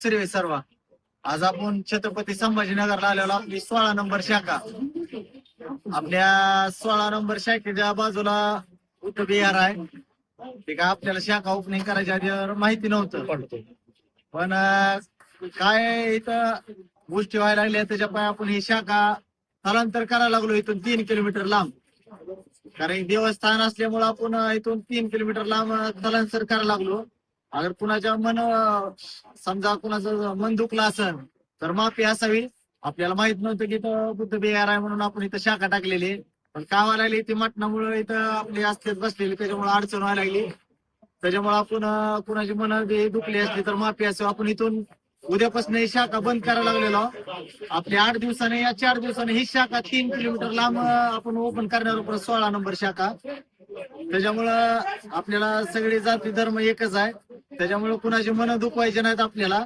सर्वे सर्व आज आपण छत्रपती संभाजीनगरला आलेलो आपली 16 नंबर शाखा. आपल्या 16 नंबर शाखेच्या बाजूला बुद्ध विहार आहे. ते काय आपल्याला शाखा ओपनिंग करायच्या आधी माहिती नव्हतं, पण काय इथं गोष्टी व्हायला लागल्या त्याच्यामुळे आपण ही शाखा स्थलांतर करायला लागलो इथून 3 किलोमीटर लांब. कारण देवस्थान असल्यामुळे आपण इथून 3 किलोमीटर लांब स्थलांतर करायला लागलो. अगर कुणाच्या समजा कुणाचं मन दुखलं असेल तर माफी असावी. आपल्याला माहित नव्हतं की इथं बुद्ध विहार आहे म्हणून आपण इथं शाखा टाकलेली, पण काय व्हायला लागली ती मटणामुळे इथं आपली असतेच बसलेली, त्याच्यामुळे अडचण व्हायला लागली. त्याच्यामुळे आपण कुणाची मन दुखली असली तर माफी असावी. आपण इथून उद्यापासून ही शाखा बंद करायला लागलेलो. आपल्या 8 दिवसाने या 4 दिवसाने ही शाखा 3 किलोमीटर लांब आपण ओपन करणार आहोत, 16 नंबर शाखा. त्याच्यामुळं आपल्याला सगळे जाती धर्म एकच आहे, त्याच्यामुळे कुणाची मन दुखवायचे नाहीत आपल्याला.